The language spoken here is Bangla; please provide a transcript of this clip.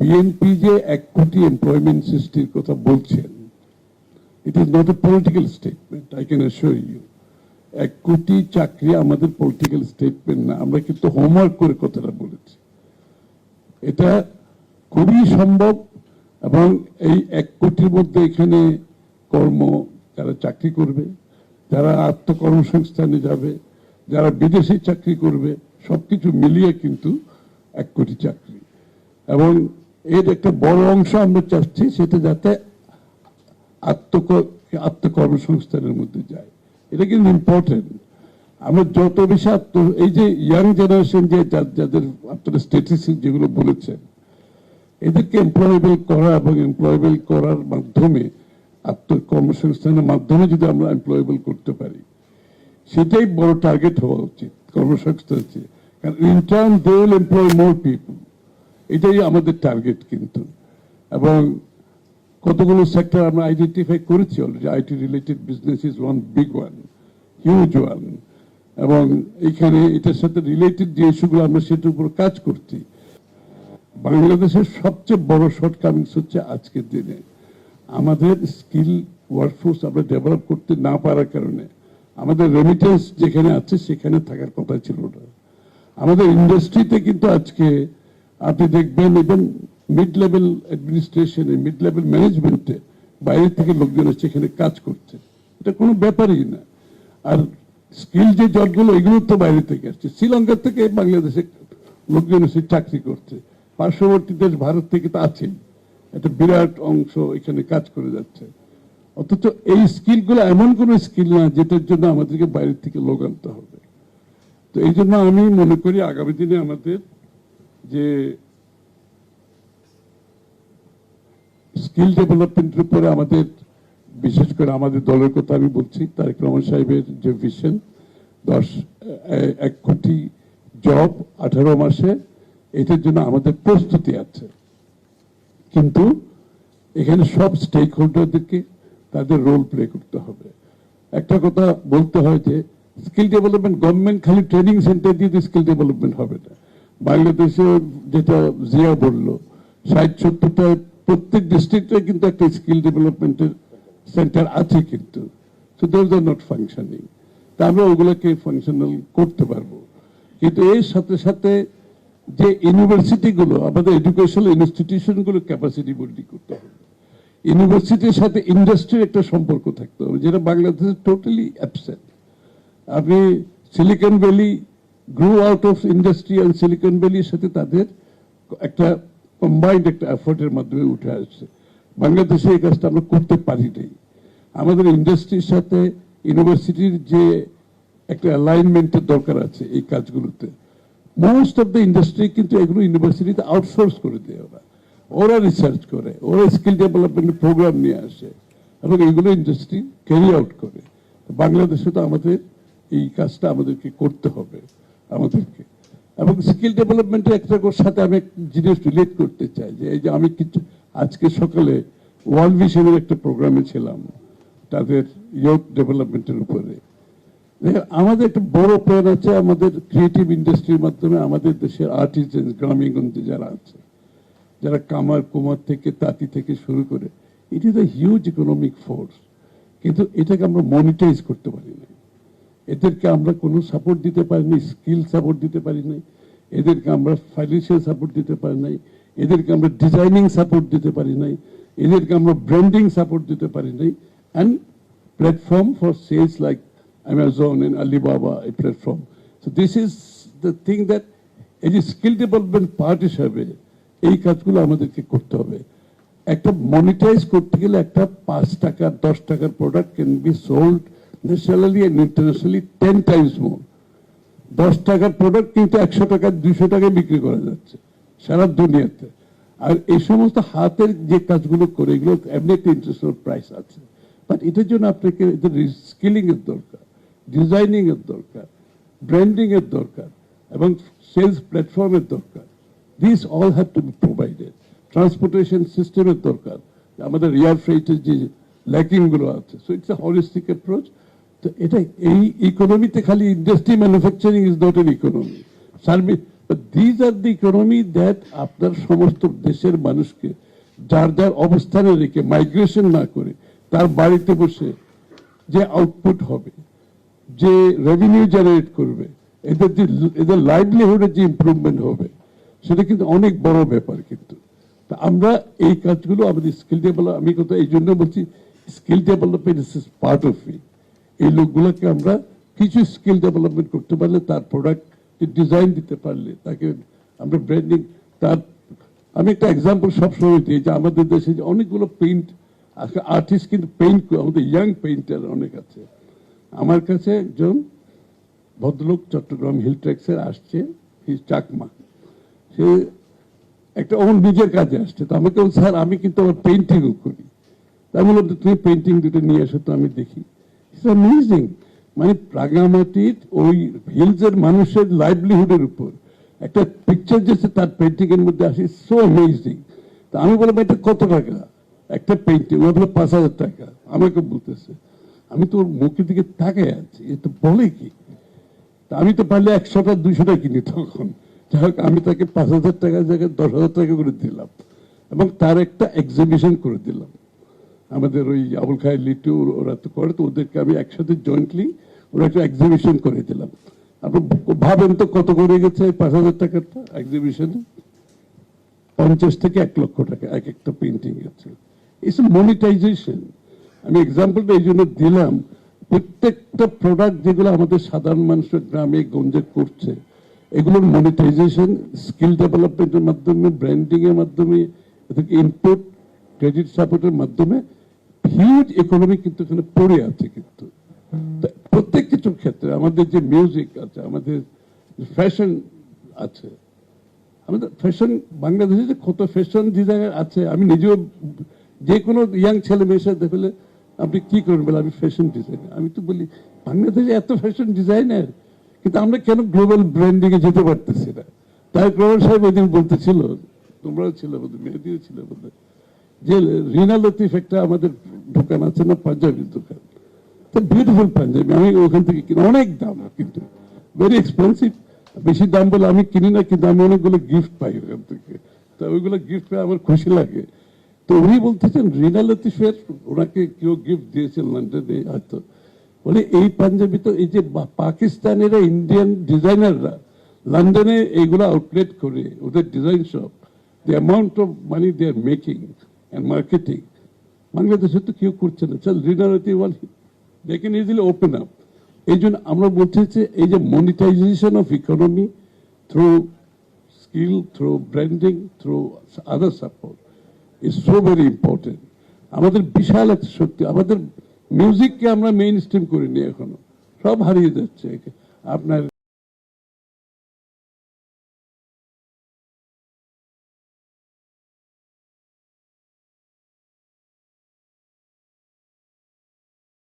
বিএনপি যে 1 কোটি এমপ্লয়মেন্ট সৃষ্টির কথা বলছেন, it is not a political statement, I can assure you. 1 crore চাকরি আমাদের পলিটিক্যাল স্টেটমেন্ট না, আমরা কিন্তু হোমওয়ার্ক করে কথাটা বলেছি। এটা খুবই সম্ভব, এবং এই 1 কোটির মধ্যে এখানে যারা চাকরি করবে, যারা আত্মকর্মসংস্থানে যাবে, যারা বিদেশি চাকরি করবে, সবকিছু মিলিয়ে কিন্তু 1 কোটি চাকরি। এবং এর একটা বড় অংশ আমরা চাচ্ছি সেটা যাতে আত্মকর্মসংস্থানের মধ্যে যায়। এটা কিন্তু ইম্পর্টেন্ট। আমরা যত বেশি এই যে ইয়াং জেনারেশন যাদের আপনারা স্ট্যাটিস্টিক্স যেগুলো বলেছেন, এদেরকে এমপ্লয়েবল করা এবং এমপ্লয়েবল করার মাধ্যমে আত্মকর্মসংস্থানের মাধ্যমে যদি আমরা এমপ্লয়েবল করতে পারি, সেটাই বড় টার্গেট হওয়া উচিত কর্মসংস্থান। কারণ in turn they will employ more people, এটাই আমাদের টার্গেট কিন্তু। এবং কতগুলো সেক্টর আমরা আইডেন্টিফাই করেছি already. IT related business is one big one, huge one. এবং এখানে এটার সাথে রিলেটেড যে ইস্যুগুলো আমরা সেটার উপর কাজ করছি। বাংলাদেশের সবচেয়ে বড় শর্টকামিংস হচ্ছে আজকের দিনে আমাদের স্কিল ওয়ার্কফোর্স আমরা ডেভেলপ করতে না পারার কারণে আমাদের রেমিটেন্স যেখানে আছে সেখানে থাকার কথা ছিল না। আমাদের ইন্ডাস্ট্রিতে কিন্তু আজকে আপনি দেখবেন এবং মিড লেভেল অ্যাডমিনিস্ট্রেশনে, মিড লেভেল ম্যানেজমেন্টে বাইরে থেকে লোকজন এসে এখানে কাজ করছে, এটা কোনো ব্যাপারই না। আর স্কিল যে জবগুলো এগুলো তো বাইরে থেকে আসছে, শ্রীলঙ্কা থেকে বাংলাদেশে লোকজন এসে চাকরি করছে, পার্শ্ববর্তী দেশ ভারত থেকে তো আছেই, একটা বিরাট অংশ এখানে কাজ করে যাচ্ছে। অথচ এই স্কিলগুলো এমন কোনো স্কিল না যেটার জন্য আমাদেরকে বাইরে থেকে লোক আনতে হবে। তো এই জন্য আমি মনে করি আগামী দিনে আমাদের যে স্কিল ডেভেলপমেন্টের উপরে আমাদের, বিশেষ করে আমাদের দলের কথা আমি বলছি, তারেক রহমান সাহেবের যে ভিশন 1 কোটি জব 18 মাসে, এটার জন্য আমাদের প্রস্তুতি আছে। কিন্তু এখানে সব স্টেক হোল্ডারদেরকে তাদের রোল প্লে করতে হবে। একটা কথা বলতে হয় যে স্কিল ডেভেলপমেন্ট গভর্নমেন্ট খালি ট্রেনিং সেন্টার দিয়ে স্কিল ডেভেলপমেন্ট হবে না। বাংলাদেশে যেটা জিয়া বলল, 60-70টা প্রত্যেক ডিস্ট্রিক্টে কিন্তু একটা স্কিল ডেভেলপমেন্টের সেন্টার আছে, কিন্তু so those are not functioning. তা আমরা ওগুলোকে ফাংশনাল করতে পারবো। কিন্তু এর সাথে সাথে যে ইউনিভার্সিটিগুলো, আমাদের এডুকেশনাল ইনস্টিটিউশনগুলো ক্যাপাসিটি বিল্ডিং করতে হবে। ইউনিভার্সিটির সাথে ইন্ডাস্ট্রির একটা সম্পর্ক থাকতে হবে, যেটা বাংলাদেশে টোটালি অ্যাবসেন্ট। আপনি silicon valley grow out of industry, আর সিলিকন ভ্যালির সাথে তাদের একটা কম্বাইন্ড একটা এফোর্টের মাধ্যমে উঠে আসছে। বাংলাদেশে এই কাজটা আমরা করতে পারি নাই। আমাদের ইন্ডাস্ট্রির সাথে ইউনিভার্সিটির যে একটা অ্যালাইনমেন্টের দরকার আছে এই কাজগুলোতে, মোস্ট অফ দ্য ইন্ডাস্ট্রি কিন্তু এগুলো ইউনিভার্সিটিতে আউটসোর্স করে দেয়। ওরা রিসার্চ করে, ওরা স্কিল ডেভেলপমেন্ট প্রোগ্রাম নিয়ে আসে এবং এগুলো ইন্ডাস্ট্রি ক্যারি আউট করে। বাংলাদেশে তো আমাদের এই কাজটা আমাদেরকে করতে হবে আমাদেরকে। এবং স্কিল ডেভেলপমেন্টের একটা সাথে আমি একটা জিনিস রিলেট করতে চাই, যে এই যে আমি কিছু আজকে সকালে ওয়ার্ল্ড ভিশনের একটা প্রোগ্রামে ছিলাম তাদের ইয়ুথ ডেভেলপমেন্টের উপরে। আমাদের একটা বড় প্ল্যান আছে আমাদের ক্রিয়েটিভ ইন্ডাস্ট্রির মাধ্যমে আমাদের দেশের আর্টিজান, গ্রামীণগঞ্জে যারা আছে, যারা কামার কুমার থেকে তাঁতি থেকে শুরু করে, it is a huge economic force. কিন্তু এটাকে আমরা মনিটাইজ করতে পারি না, এদেরকে আমরা কোনো সাপোর্ট দিতে পারি নাই, স্কিল সাপোর্ট দিতে পারি নাই, এদেরকে আমরা ফাইন্যান্সিয়াল সাপোর্ট দিতে পারি নাই, এদেরকে আমরা ডিজাইনিং সাপোর্ট দিতে পারি নাই, এদেরকে আমরা ব্র্যান্ডিং সাপোর্ট দিতে পারি নাই। And platform for sales like Amazon and Alibaba, a platform. So this is the thing that এই যে স্কিল ডেভেলপমেন্ট পার্ট হিসাবে এই কাজগুলো আমাদেরকে করতে হবে। একটা মনিটাইজ করতে গেলে একটা 5 টাকা 10 টাকার product can be sold nationally and internationally 10 times more. 10 টাকার প্রোডাক্ট কিন্তু 100 টাকা 200 টাকায় বিক্রি করা যাচ্ছে সারা দুনিয়াতে। আর এই সমস্ত হাতের যে কাজগুলো করে এগুলো এমনি একটা ইন্টারন্যাশনাল প্রাইস আছে, বাট এটার জন্য আপনাকে স্কিলিং এর দরকার, ডিজাইনিং এর দরকার, ব্র্যান্ডিং এর দরকার এবং সেলস প্ল্যাটফর্মের দরকার। This all have to be provided. Transportation সিস্টেমের দরকার, আমাদের এয়ার ফ্রেইটের যে ল্যাকিং গুলো আছে। So it's a holistic approach. তো এটা এই ইকোনমিতে খালি industry manufacturing is not an economy. Service these are the economy that আপনার সমস্ত দেশের মানুষকে যার যার অবস্থানে রেখে মাইগ্রেশন না করে তার বাড়িতে বসে যে আউটপুট হবে, যে রেভিনিউ জেনারেট করবে, এদের লাইভলিহুডের যে ইমপ্রুভমেন্ট হবে, সেটা কিন্তু অনেক বড় ব্যাপার। কিন্তু তা আমরা এই কাজগুলো আমাদের স্কিল ডেভেলপ, আমি কথা এই জন্য বলছি, skill development is part of it. এই লোকগুলোকে আমরা কিছু স্কিল ডেভেলপমেন্ট করতে পারলে, তার প্রোডাক্ট ডিজাইন দিতে পারলে, তাকে আমরা ব্র্যান্ডিং, তার আমি একটা এক্সাম্পল সবসময় দিই যে আমাদের দেশে যে অনেকগুলো পেইন্ট আর্টিস্ট কিন্তু পেইন্ট, আমাদের ইয়াং পেইন্টার অনেক আছে। আমার কাছে একজন ভদ্রলোক চট্টগ্রাম হিল ট্র্যাক্সের আসছে, চাকমা, সে একটা ওর নিজের কাজে আসছে। তো আমাকে বলছে, স্যার আমি কিন্তু আমার পেইন্টিংও করি। আমি বললাম তুমি পেইন্টিং দুটো নিয়ে আসো তো আমি দেখি। ইটস অ্যামেজিং, মানে রাঙামাটির ওই হিলসের মানুষের লাইভলিহুডের উপর একটা পিকচার যেছে তার পেইন্টিং এর মধ্যে আসে, সো অ্যামেজিং। তা আমি বললাম এটা কত টাকা একটা পেইন্টিং? ও বললো 5,000 টাকা। আমাকে বলতেছে, আমি তো ওর মুখের দিকে তাকায় আছি, এ তো বলে কি? তা আমি তো পারলে 100টা 200টা কিনি তখন। যাই হোক, আমি তাকে 5,000 টাকার জায়গায় 10,000 টাকা করে দিলাম এবং তার একটা এক্সিবিশন করে দিলাম। আমাদের ওই আবুল খায়ের লিটু ওরা তো করে, তো ওদেরকে আমি একসাথে জয়েন্টলি ওরা একটা এক্সিবিশন করে দিলাম। আপনি ভাবেন তো কত করে গেছে 5,000 টাকাটা এক্সিবিশনে? 50 থেকে 1 লক্ষ টাকা এক একটা পেন্টিং আছে। It's monetization. আমি এক্সাম্পলটা এই জন্য দিলাম, প্রত্যেকটা প্রোডাক্ট যেগুলো আমাদের সাধারণ মানুষের গ্রামে গঞ্জে করছে, এগুলোর মনিটাইজেশন স্কিল ডেভেলপমেন্টের মাধ্যমে, ব্র্যান্ডিং এর মাধ্যমে, ইনপুট ক্রেডিট সাপোর্টের মাধ্যমে হিউজ ইকোনমি কিন্তু এখানে পড়ে আছে। কিন্তু প্রত্যেক কিছুর ক্ষেত্রে আমাদের যে মিউজিক আছে, আমাদের ফ্যাশন আছে, আমাদের ফ্যাশন, বাংলাদেশে যে কত ফ্যাশন ডিজাইনার আছে, আমি নিজেও যে কোনো ইয়াং ছেলে মেয়ের সাথে দেখলে আপনি কি করবেন বলে আমি ফ্যাশন ডিজাইনার। আমি তো বলি বাংলাদেশে এত ফ্যাশন ডিজাইনার, কিন্তু আমরা কেন গ্লোবাল ব্র্যান্ডিং এ যেতে পারতেছি না? তাই প্রবীণ সাহেব ওই দিন বলতেছিল, তোমরাও ছিল বোধ, মেয়েদিও ছিল বোধ, যে রিনা লতিফ একটা আমাদের দোকান আছে না, পাঞ্জাবির দোকান, বিউটিফুল পাঞ্জাবি, আমি ওখান থেকে কিনি, অনেক দাম কিন্তু ভেরি এক্সপেন্সিভ, বেশি দাম বলে আমি কিনি না, কিন্তু আমি অনেকগুলো গিফট পাই ওখান থেকে। তো ওইগুলো গিফট পেয়ে আমার খুশি লাগে। তো উনি বলতেছেন রিনা লতিফের, ওনাকে কেউ গিফট দিয়েছেন লন্ডনে হয়তো, বলে এই পাঞ্জাবি তো এই যে পাকিস্তানেরা, ইন্ডিয়ান ডিজাইনাররা লন্ডনে এইগুলো আউটলেট করে ওদের design shop, the amount of money they are making and marketing, বাংলাদেশে তো কেউ করছে না। চল রিনারতি one, they can easily open up. এই জন্য আমরা বলছি যে এই যে monetization of economy through skill, through branding, through other support is so very important. আমাদের বিশাল একটা শক্তি, আমাদের মিউজিককে আমরা মেইন স্ট্রিম করিনি এখনো, সব হারিয়ে যাচ্ছে। আপনার